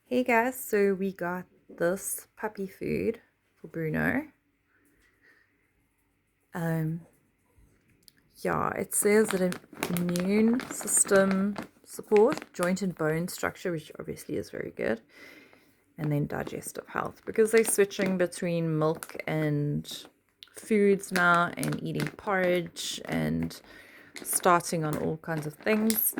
Hey guys, so we got this puppy food for Bruno. Um, yeah, it says that immune system support, joint and bone structure, which obviously is very good, and then digestive health because they're switching between milk and foods now and eating porridge and starting on all kinds of things.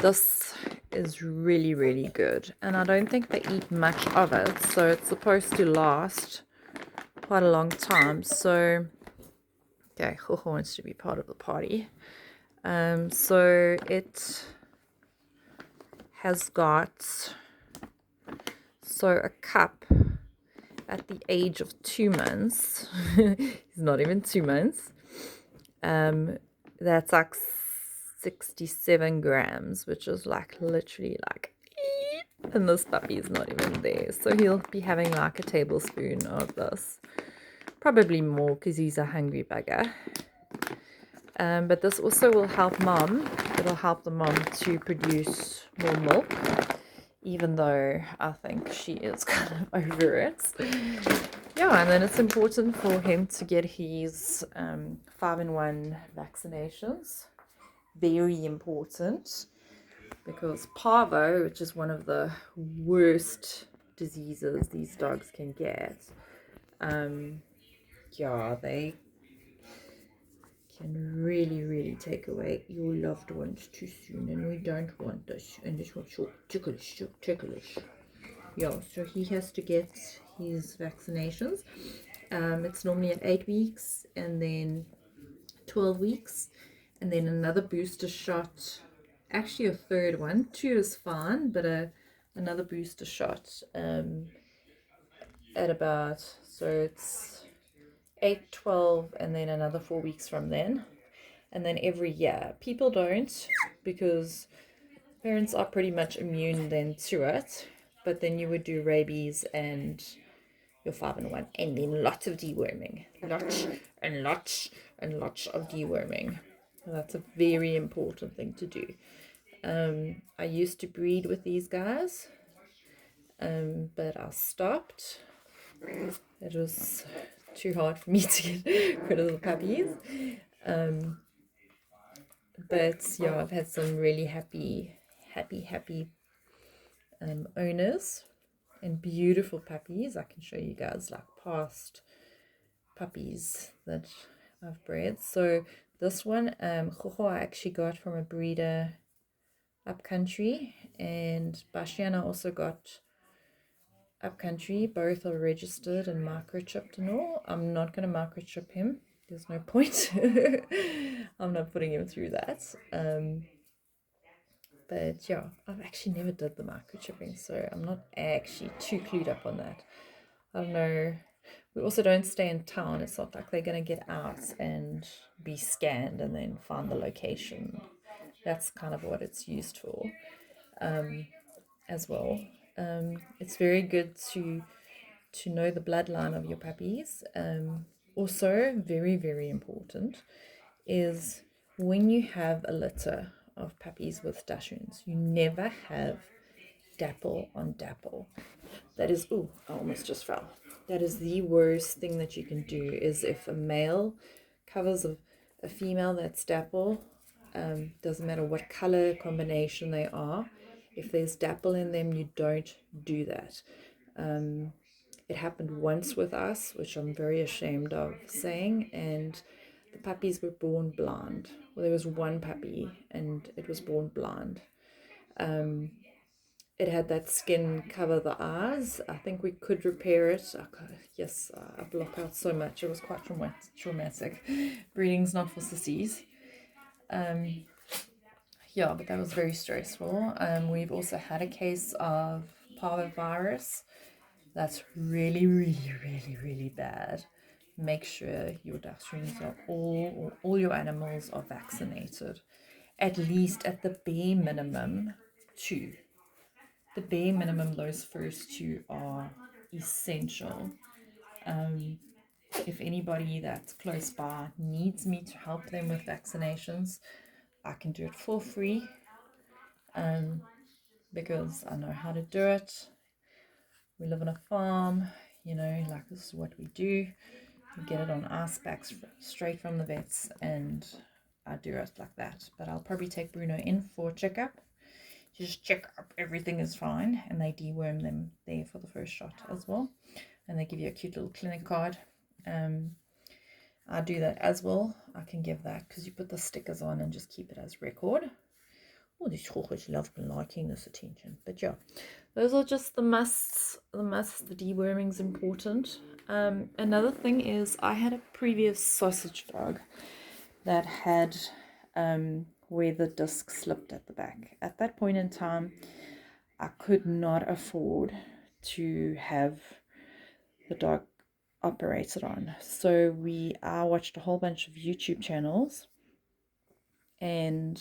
This is really, really good, and I don't think they eat much of it, so it's supposed to last quite a long time. So, okay, Jojo wants to be part of the party. So it has got a cup at the age of 2 months. He's not even 2 months. That's like 67 grams, which is like literally like, and this puppy is not even there. So he'll be having like a tablespoon of this. Probably more because he's a hungry bugger. But this also will help mom. It'll help the mom to produce more milk, even though I think she is kind of over it. Yeah, and then it's important for him to get his 5-in-1 vaccinations. Very important because parvo, which is one of the worst diseases these dogs can get, yeah, they can really take away your loved ones too soon, and we don't want this. And this one's so ticklish. Yeah, so he has to get his vaccinations. It's normally at 8 weeks and then 12 weeks, and then another booster shot. Actually, a third one. 2 is fine, but another booster shot at about, so it's 8, 12, and then another 4 weeks from then. And then every year. People don't, because parents are pretty much immune then to it. But then you would do rabies and your 5-in-1, and then lots of deworming. Lots and lots and lots of deworming. That's a very important thing to do. I used to breed with these guys, but I stopped. It was too hard for me to get rid of the puppies. But yeah, I've had some really happy owners and beautiful puppies. I can show you guys like past puppies that I've bred. So this one, Jojo, I actually got from a breeder up country, and Bashiana also got up country. Both are registered and microchipped and all. I'm not going to microchip him. There's no point. I'm not putting him through that. But yeah, I've actually never did the microchipping, so I'm not actually too clued up on that. I don't know. We also don't stay in town. It's not like they're going to get out and be scanned and then find the location. That's kind of what it's used for as well. It's very good to know the bloodline of your puppies. Also, very important is when you have a litter of puppies with Dachshunds, you never have dapple on dapple. That is, ooh, I almost just fell. That is the worst thing that you can do, is if a male covers a female that's dapple, doesn't matter what color combination they are, if there's dapple in them, you don't do that. It happened once with us, which I'm very ashamed of saying, and the puppies were born blind. Well, there was one puppy, and it was born blind. It had that skin cover the eyes. I think we could repair it. Yes, I block out so much. It was quite traumatic. Breeding's not for sissies. Yeah, but that was very stressful. We've also had a case of parvovirus. That's really bad. Make sure your Dachshunds are all your animals are vaccinated. At least at the bare minimum, 2. The bare minimum, those first 2 are essential. If anybody that's close by needs me to help them with vaccinations, I can do it for free. because I know how to do it. We live on a farm, you know, like this is what we do. We get it on ice packs straight from the vets, and I do it like that. But I'll probably take Bruno in for a checkup. Just check up everything is fine, and they deworm them there for the first shot as well, and they give you a cute little clinic card. I do that as well. I can give that because you put the stickers on and just keep it as record. Oh, these chocolates love liking this attention. But yeah, those are just the musts. The musts, the deworming's important. Another thing is I had a previous sausage dog that had where the disc slipped at the back. At that point in time, I could not afford to have the dog operated on. So I watched a whole bunch of YouTube channels, and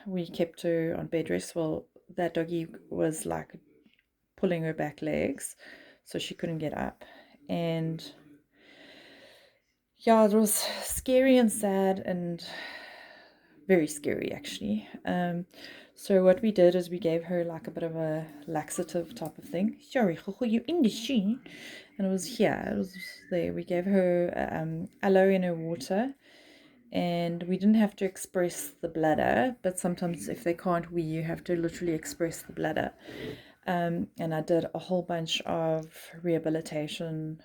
we kept her on bed rest. Well, that doggy was like pulling her back legs, so she couldn't get up. And yeah, it was scary and sad and very scary actually. So what we did is we gave her like a bit of a laxative type of thing. Sorry, you in the sheet. And it was here, it was there. We gave her aloe in her water, and we didn't have to express the bladder, but sometimes if they can't wee, you have to literally express the bladder. And I did a whole bunch of rehabilitation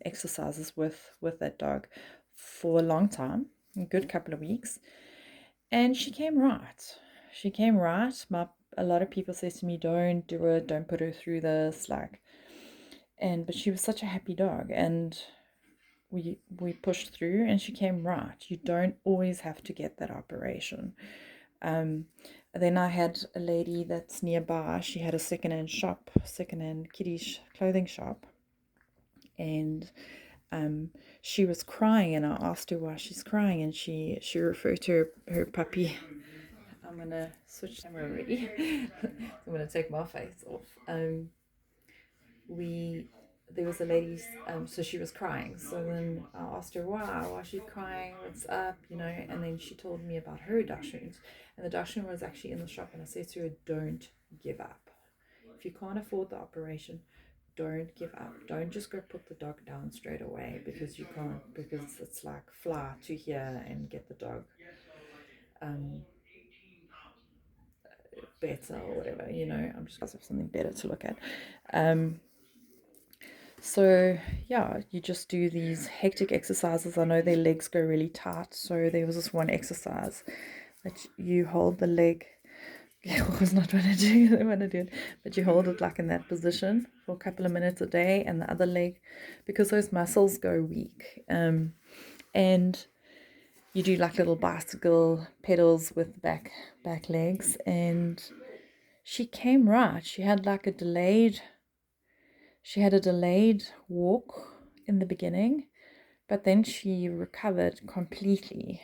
exercises with that dog for a long time, a good couple of weeks, and she came right. She came right. A lot of people say to me, "Don't do it. Don't put her through this." But she was such a happy dog, and we pushed through, and she came right. You don't always have to get that operation. Then I had a lady that's nearby. She had a secondhand kitty clothing shop, and she was crying, and I asked her why she's crying, and she referred to her puppy. I'm gonna switch camera already. I'm gonna take my face off. There was a lady, so she was crying. So then I asked her why she's crying, what's up, you know, and then she told me about her Dachshund. And the Dachshund was actually in the shop, and I said to her, don't give up. If you can't afford the operation, don't give up. Don't just go put the dog down straight away because you can't, because it's like fly to here and get the dog better or whatever, you know. I'm just have something better to look at. So yeah, you just do these hectic exercises. I know their legs go really tight, so there was this one exercise that you hold the leg. I was not want to do it, but you hold it like in that position for a couple of minutes a day, and the other leg, because those muscles go weak, and you do like little bicycle pedals with back legs. And she came right. She had a delayed walk in the beginning, but then she recovered completely,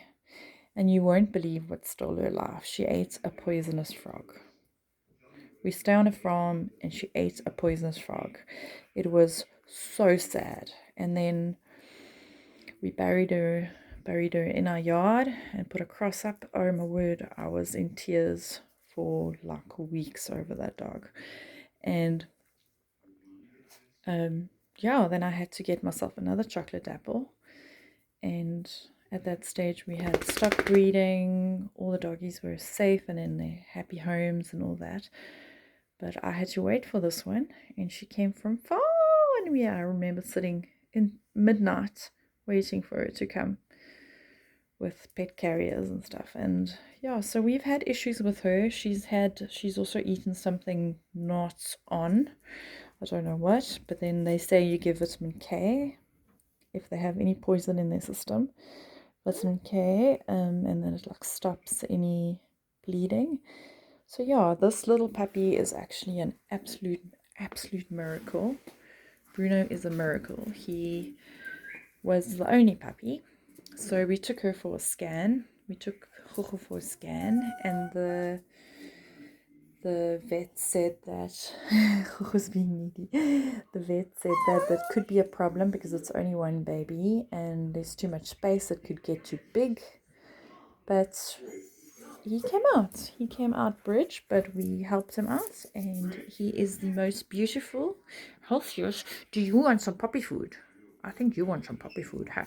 and you won't believe what stole her life. She ate a poisonous frog. We stay on a farm, and she ate a poisonous frog. It was so sad. And then we buried her in our yard and put a cross up. Oh my word, I was in tears for like weeks over that dog. And yeah, then I had to get myself another chocolate apple. And at that stage we had stopped breeding. All the doggies were safe and in their happy homes and all that. But I had to wait for this one, and she came from far. And I remember sitting in midnight waiting for her to come with pet carriers and stuff. And yeah, so we've had issues with her. She's also eaten something not on, I don't know what, but then they say you give vitamin K if they have any poison in their system, vitamin K, and then it like stops any bleeding. So yeah, this little puppy is actually an absolute miracle. Bruno is a miracle. He was the only puppy. So we took her for a scan. We took Jojo for a scan, and the vet said that Jojo's being needy. The vet said that could be a problem because it's only one baby and there's too much space. It could get too big. But he came out bridge, but we helped him out, and he is the most beautiful, healthiest. Do you want some puppy food? I think you want some puppy food, hey?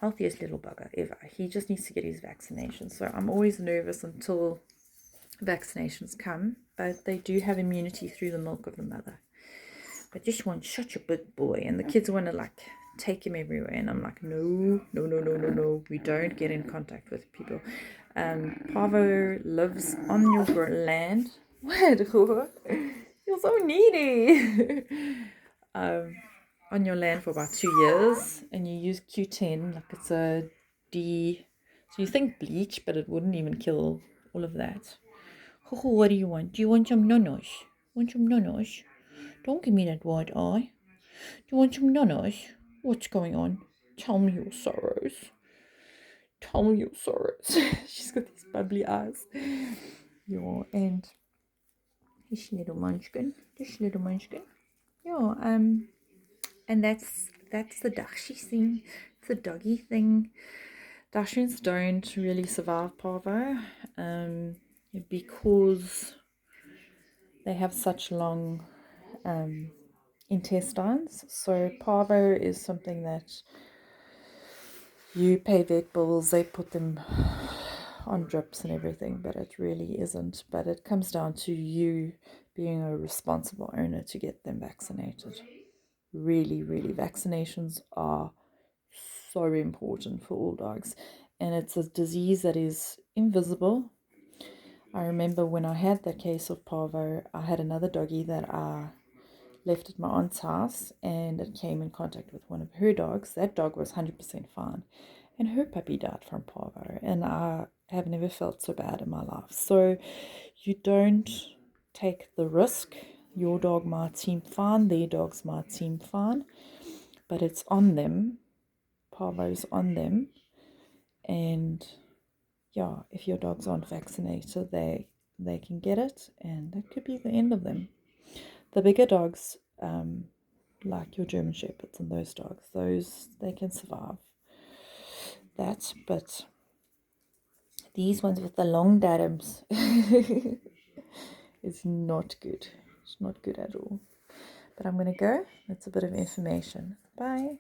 Healthiest little bugger ever. He just needs to get his vaccination, so I'm always nervous until vaccinations come, but they do have immunity through the milk of the mother. But this one's such a big boy, and the kids want to like take him everywhere, and I'm like, no, no, no, no, no, no. We don't get in contact with people. Pavo lives on your land. What? You're so needy. On your land for about 2 years, and you use Q10 like it's a D. So you think bleach, but it wouldn't even kill all of that. What do you want? Do you want some nonos? Want some nonos? Don't give me that wide eye. Do you want some nonos? What's going on? Tell me your sorrows. Tell me your sorrows. She's got these bubbly eyes. Yeah, and this little munchkin. Yeah, and that's the Dachshund thing. It's a doggy thing. Dachshunds don't really survive parvo, because they have such long intestines. So parvo is something that you pay vet bills, they put them on drips and everything, but it really isn't. But it comes down to you being a responsible owner to get them vaccinated. Really, really, vaccinations are so important for all dogs, and it's a disease that is invisible. I remember when I had that case of parvo, I had another doggy that I left at my aunt's house, and it came in contact with one of her dogs. That dog was 100% fine, and her puppy died from parvo, and I have never felt so bad in my life. So you don't take the risk. Your dog might seem fine, their dogs might seem fine, but it's on them. Parvo's on them, and yeah, if your dogs aren't vaccinated, they can get it, and that could be the end of them. The bigger dogs, like your German Shepherds and those dogs, those they can survive that, but these ones with the long datums is not good. It's not good at all. But I'm gonna go. That's a bit of information. Bye.